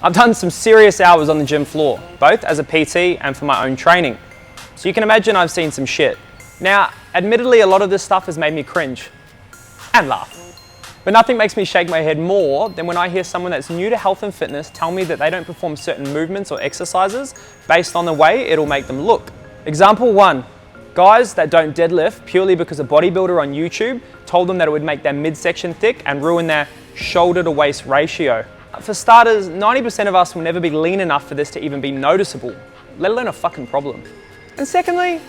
I've done some serious hours on the gym floor, both as a PT and for my own training. So you can imagine I've seen some shit. Now, admittedly, a lot of this stuff has made me cringe and laugh. But nothing makes me shake my head more than when I hear someone that's new to health and fitness tell me that they don't perform certain movements or exercises based on the way it'll make them look. Example 1, guys that don't deadlift purely because a bodybuilder on YouTube told them that it would make their midsection thick and ruin their shoulder to waist ratio. For starters, 90% of us will never be lean enough for this to even be noticeable, let alone a fucking problem. And secondly,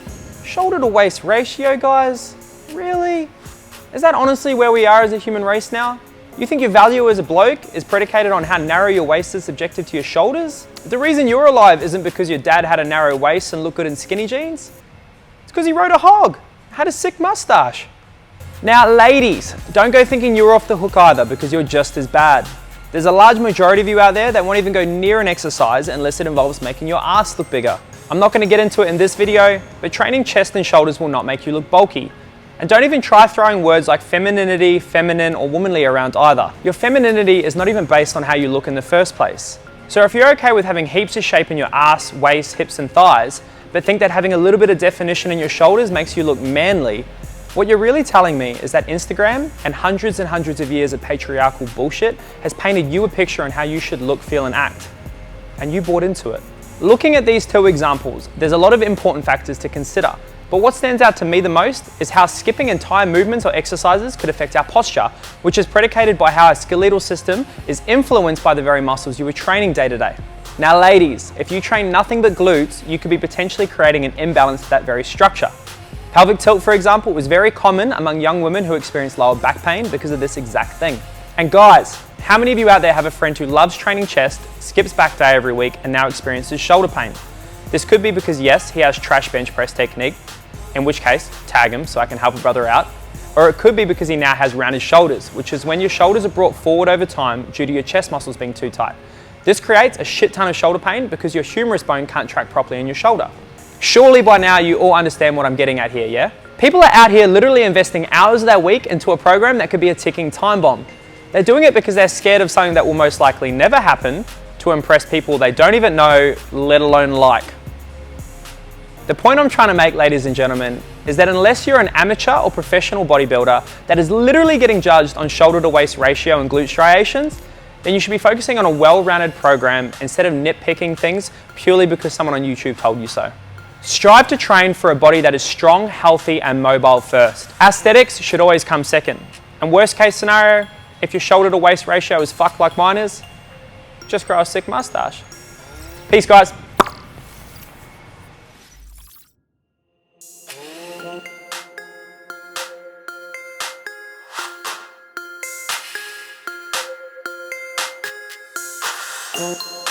shoulder to waist ratio, guys, really? Is that honestly where we are as a human race now? You think your value as a bloke is predicated on how narrow your waist is subjective to your shoulders? The reason you're alive isn't because your dad had a narrow waist and looked good in skinny jeans. It's because he rode a hog, had a sick mustache. Now ladies, don't go thinking you're off the hook either because you're just as bad. There's a large majority of you out there that won't even go near an exercise unless it involves making your ass look bigger. I'm not going to get into it in this video, but training chest and shoulders will not make you look bulky. And don't even try throwing words like femininity, feminine, or womanly around either. Your femininity is not even based on how you look in the first place. So if you're okay with having heaps of shape in your ass, waist, hips, and thighs, but think that having a little bit of definition in your shoulders makes you look manly, what you're really telling me is that Instagram and hundreds of years of patriarchal bullshit has painted you a picture on how you should look, feel, and act. And you bought into it. Looking at these two examples, there's a lot of important factors to consider. But what stands out to me the most is how skipping entire movements or exercises could affect our posture, which is predicated by how our skeletal system is influenced by the very muscles you were training day to day. Now ladies, if you train nothing but glutes, you could be potentially creating an imbalance to that very structure. Pelvic tilt, for example, is very common among young women who experience lower back pain because of this exact thing. And guys, how many of you out there have a friend who loves training chest, skips back day every week, and now experiences shoulder pain? This could be because yes, he has trash bench press technique, in which case, tag him so I can help a brother out. Or it could be because he now has rounded shoulders, which is when your shoulders are brought forward over time due to your chest muscles being too tight. This creates a shit ton of shoulder pain because your humerus bone can't track properly in your shoulder. Surely by now you all understand what I'm getting at here, yeah? People are out here literally investing hours of their week into a program that could be a ticking time bomb. They're doing it because they're scared of something that will most likely never happen to impress people they don't even know, let alone like. The point I'm trying to make, ladies and gentlemen, is that unless you're an amateur or professional bodybuilder that is literally getting judged on shoulder to waist ratio and glute striations, then you should be focusing on a well-rounded program instead of nitpicking things purely because someone on YouTube told you so. Strive to train for a body that is strong, healthy, and mobile first. Aesthetics should always come second. And worst case scenario, if your shoulder to waist ratio is fucked like mine is, just grow a sick mustache. Peace, guys. Oh.